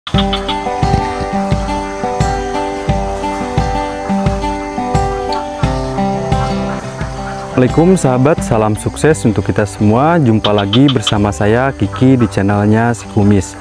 Assalamualaikum sahabat, salam sukses untuk kita semua. Jumpa lagi bersama saya Kiki di channelnya Si Kumis.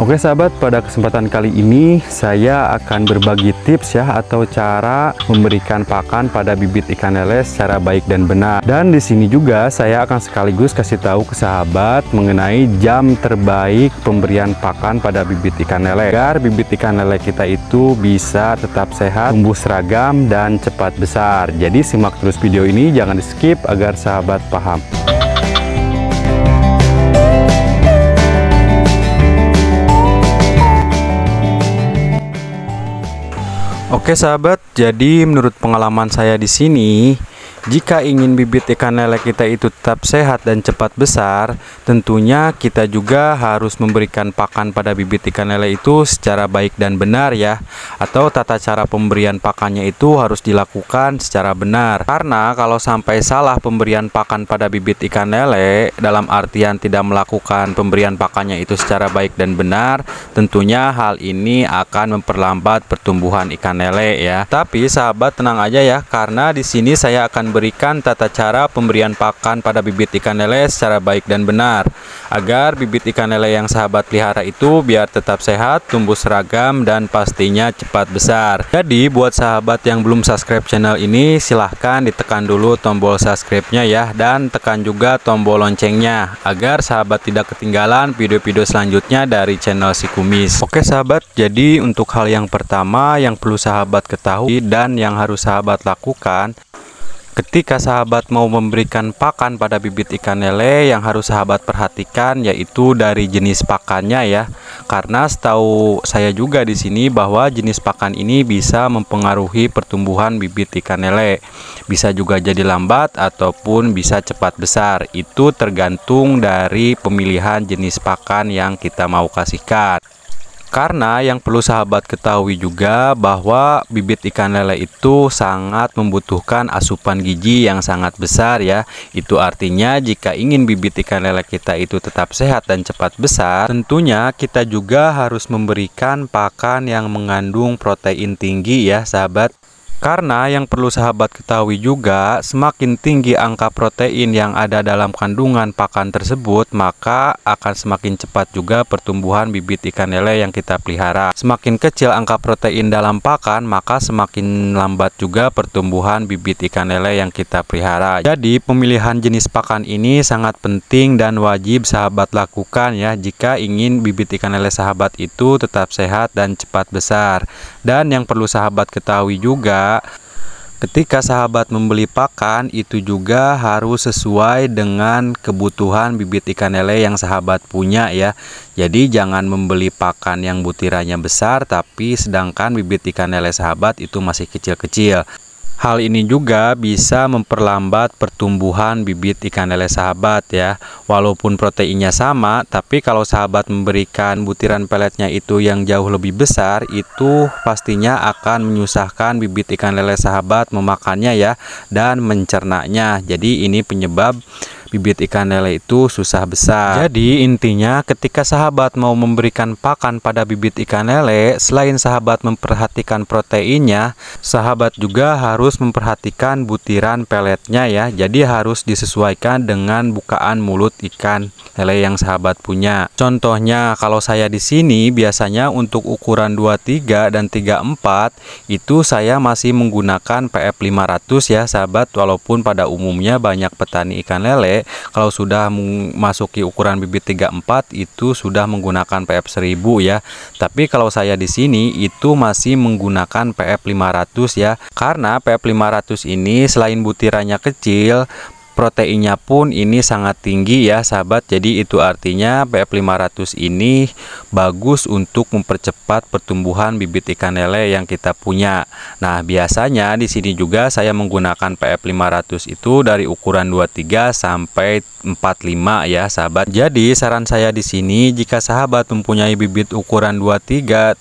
Oke sahabat, pada kesempatan kali ini saya akan berbagi tips ya, atau cara memberikan pakan pada bibit ikan lele secara baik dan benar. Dan di sini juga saya akan sekaligus kasih tahu ke sahabat mengenai jam terbaik pemberian pakan pada bibit ikan lele, agar bibit ikan lele kita itu bisa tetap sehat, tumbuh seragam, dan cepat besar. Jadi simak terus video ini, jangan di skip agar sahabat paham. Oke sahabat, jadi menurut pengalaman saya di sini, jika ingin bibit ikan lele kita itu tetap sehat dan cepat besar, tentunya kita juga harus memberikan pakan pada bibit ikan lele itu secara baik dan benar ya. Atau tata cara pemberian pakannya itu harus dilakukan secara benar. Karena kalau sampai salah pemberian pakan pada bibit ikan lele, dalam artian tidak melakukan pemberian pakannya itu secara baik dan benar, tentunya hal ini akan memperlambat pertumbuhan ikan lele ya. Tapi sahabat tenang aja ya, karena di sini saya akan berikan tata cara pemberian pakan pada bibit ikan lele secara baik dan benar, agar bibit ikan lele yang sahabat pelihara itu biar tetap sehat, tumbuh seragam, dan pastinya cepat besar. Jadi buat sahabat yang belum subscribe channel ini, silahkan ditekan dulu tombol subscribe-nya ya, dan tekan juga tombol loncengnya agar sahabat tidak ketinggalan video-video selanjutnya dari channel Si Kumis. Oke sahabat, jadi untuk hal yang pertama yang perlu sahabat ketahui dan yang harus sahabat lakukan ketika sahabat mau memberikan pakan pada bibit ikan lele, yang harus sahabat perhatikan yaitu dari jenis pakannya ya. Karena setahu saya juga di sini bahwa jenis pakan ini bisa mempengaruhi pertumbuhan bibit ikan lele. Bisa juga jadi lambat ataupun bisa cepat besar. Itu tergantung dari pemilihan jenis pakan yang kita mau kasihkan. Karena yang perlu sahabat ketahui juga bahwa bibit ikan lele itu sangat membutuhkan asupan gizi yang sangat besar ya. Itu artinya jika ingin bibit ikan lele kita itu tetap sehat dan cepat besar, tentunya kita juga harus memberikan pakan yang mengandung protein tinggi ya sahabat. Karena yang perlu sahabat ketahui juga, semakin tinggi angka protein yang ada dalam kandungan pakan tersebut, maka akan semakin cepat juga pertumbuhan bibit ikan lele yang kita pelihara. Semakin kecil angka protein dalam pakan, maka semakin lambat juga pertumbuhan bibit ikan lele yang kita pelihara. Jadi pemilihan jenis pakan ini sangat penting dan wajib sahabat lakukan ya, jika ingin bibit ikan lele sahabat itu tetap sehat dan cepat besar. Dan yang perlu sahabat ketahui juga, ketika sahabat membeli pakan itu juga harus sesuai dengan kebutuhan bibit ikan lele yang sahabat punya ya. Jadi jangan membeli pakan yang butirannya besar tapi sedangkan bibit ikan lele sahabat itu masih kecil-kecil. Hal ini juga bisa memperlambat pertumbuhan bibit ikan lele sahabat ya. Walaupun proteinnya sama, tapi kalau sahabat memberikan butiran peletnya itu yang jauh lebih besar, itu pastinya akan menyusahkan bibit ikan lele sahabat memakannya ya, dan mencernanya. Jadi ini penyebab bibit ikan lele itu susah besar. Jadi intinya ketika sahabat mau memberikan pakan pada bibit ikan lele, selain sahabat memperhatikan proteinnya, sahabat juga harus memperhatikan butiran peletnya ya. Jadi harus disesuaikan dengan bukaan mulut ikan lele yang sahabat punya. Contohnya kalau saya di sini biasanya untuk ukuran 23 dan 34 itu saya masih menggunakan PF 500 ya sahabat. Walaupun pada umumnya banyak petani ikan lele kalau sudah memasuki ukuran bibit 34 itu sudah menggunakan PF 1000 ya. Tapi kalau saya di sini itu masih menggunakan PF 500 ya. Karena PF 500 ini selain butirannya kecil, proteinnya pun ini sangat tinggi ya sahabat. Jadi itu artinya PF 500 ini bagus untuk mempercepat pertumbuhan bibit ikan lele yang kita punya. Nah, biasanya di sini juga saya menggunakan PF 500 itu dari ukuran 23 sampai 45 ya sahabat. Jadi saran saya di sini, jika sahabat mempunyai bibit ukuran 23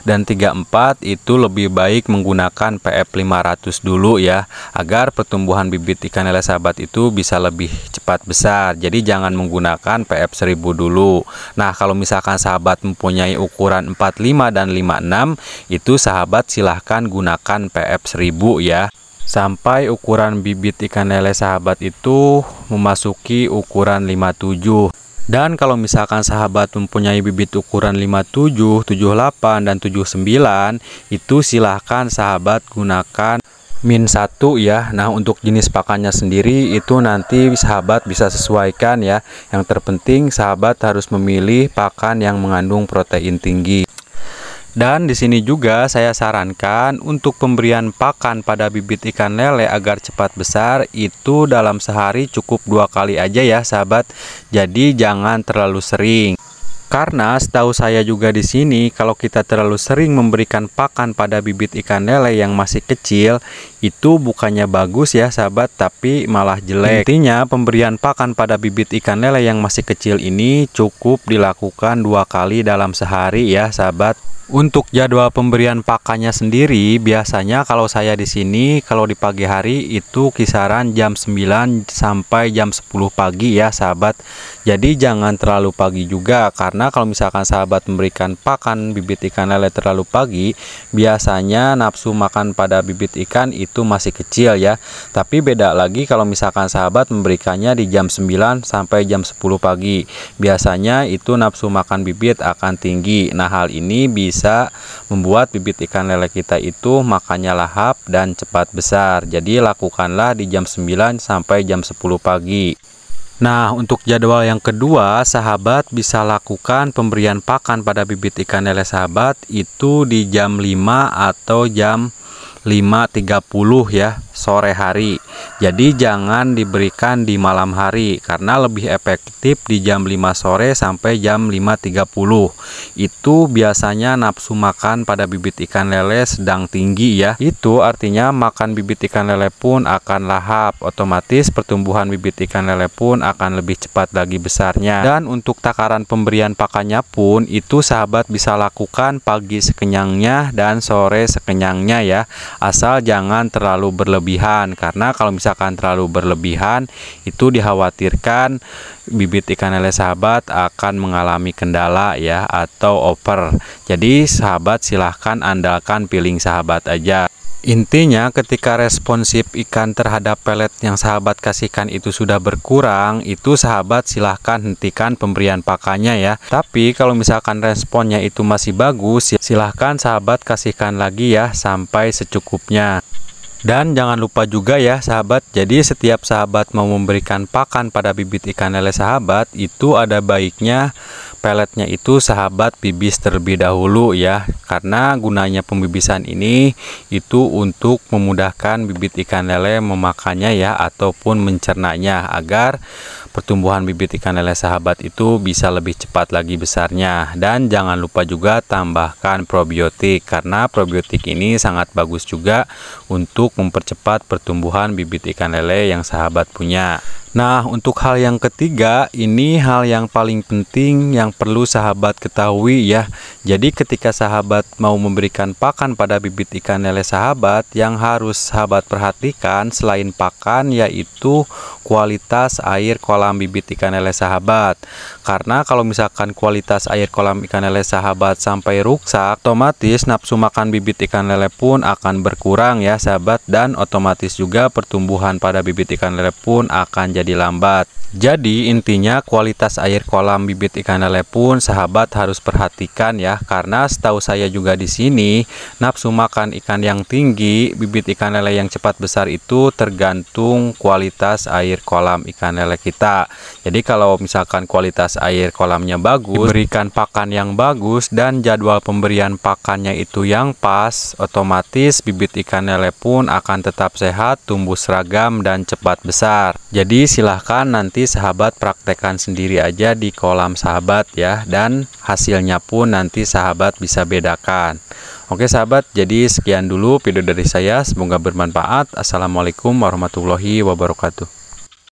dan 34 itu lebih baik menggunakan PF 500 dulu ya, agar pertumbuhan bibit ikan lele sahabat itu bisa lebih cepat besar. Jadi jangan menggunakan PF 1000 dulu. Nah, kalau misalkan sahabat mempunyai ukuran 45 dan 56, itu sahabat silahkan gunakan PF 1000 ya, sampai ukuran bibit ikan lele sahabat itu memasuki ukuran 57. Dan kalau misalkan sahabat mempunyai bibit ukuran 57, 78, dan 79, itu silahkan sahabat gunakan min 1 ya. Nah, untuk jenis pakannya sendiri itu nanti sahabat bisa sesuaikan ya. Yang terpenting sahabat harus memilih pakan yang mengandung protein tinggi. Dan di sini juga saya sarankan untuk pemberian pakan pada bibit ikan lele agar cepat besar itu dalam sehari cukup 2 kali aja ya sahabat. Jadi jangan terlalu sering. Karena setahu saya juga di sini kalau kita terlalu sering memberikan pakan pada bibit ikan lele yang masih kecil itu bukannya bagus ya sahabat, tapi malah jelek. Intinya pemberian pakan pada bibit ikan lele yang masih kecil ini cukup dilakukan 2 kali dalam sehari ya sahabat. Untuk jadwal pemberian pakannya sendiri, biasanya kalau saya di sini kalau di pagi hari itu kisaran jam 9 sampai jam 10 pagi ya sahabat. Jadi jangan terlalu pagi juga, karena kalau misalkan sahabat memberikan pakan bibit ikan lele terlalu pagi, biasanya nafsu makan pada bibit ikan itu masih kecil ya. Tapi beda lagi kalau misalkan sahabat memberikannya di jam 9 sampai jam 10 pagi. Biasanya itu nafsu makan bibit akan tinggi. Nah, hal ini bisa membuat bibit ikan lele kita itu makannya lahap dan cepat besar. Jadi lakukanlah di jam 9 sampai jam 10 pagi. Nah, untuk jadwal yang kedua, sahabat bisa lakukan pemberian pakan pada bibit ikan lele sahabat itu di jam 5 atau jam 5.30 ya, sore hari. Jadi jangan diberikan di malam hari, karena lebih efektif di jam 5 sore sampai jam 5.30. Itu biasanya nafsu makan pada bibit ikan lele sedang tinggi ya. Itu artinya makan bibit ikan lele pun akan lahap, otomatis pertumbuhan bibit ikan lele pun akan lebih cepat lagi besarnya. Dan untuk takaran pemberian pakannya pun itu sahabat bisa lakukan pagi sekenyangnya dan sore sekenyangnya ya. Asal jangan terlalu berlebihan, karena kalau misalkan terlalu berlebihan itu dikhawatirkan bibit ikan lele sahabat akan mengalami kendala ya, atau over. Jadi sahabat silahkan andalkan feeling sahabat aja. Intinya ketika responsif ikan terhadap pelet yang sahabat kasihkan itu sudah berkurang, itu sahabat silahkan hentikan pemberian pakannya ya. Tapi kalau misalkan responnya itu masih bagus, silahkan sahabat kasihkan lagi ya sampai secukupnya. Dan jangan lupa juga ya sahabat, jadi setiap sahabat mau memberikan pakan pada bibit ikan lele sahabat, itu ada baiknya peletnya itu sahabat bibis terlebih dahulu ya. Karena gunanya pembibisan ini itu untuk memudahkan bibit ikan lele memakannya ya, ataupun mencernanya, agar pertumbuhan bibit ikan lele sahabat itu bisa lebih cepat lagi besarnya. Dan jangan lupa juga tambahkan probiotik, karena probiotik ini sangat bagus juga untuk mempercepat pertumbuhan bibit ikan lele yang sahabat punya. Nah, untuk hal yang ketiga, ini hal yang paling penting yang perlu sahabat ketahui ya. Jadi ketika sahabat mau memberikan pakan pada bibit ikan lele sahabat, yang harus sahabat perhatikan selain pakan yaitu kualitas air kolam bibit ikan lele sahabat. Karena kalau misalkan kualitas air kolam ikan lele sahabat sampai rusak, otomatis nafsu makan bibit ikan lele pun akan berkurang ya sahabat, dan otomatis juga pertumbuhan pada bibit ikan lele pun akan jadi lambat. Jadi intinya kualitas air kolam bibit ikan lele pun sahabat harus perhatikan ya, karena setahu saya juga di sini nafsu makan ikan yang tinggi, bibit ikan lele yang cepat besar itu tergantung kualitas air kolam ikan lele kita. Jadi kalau misalkan kualitas air kolamnya bagus, diberikan pakan yang bagus, dan jadwal pemberian pakannya itu yang pas, otomatis bibit ikan lele pun akan tetap sehat, tumbuh seragam, dan cepat besar. Jadi silahkan nanti sahabat praktekkan sendiri aja di kolam sahabat ya, dan hasilnya pun nanti sahabat bisa bedakan. Oke sahabat, jadi sekian dulu video dari saya, semoga bermanfaat. Assalamualaikum warahmatullahi wabarakatuh.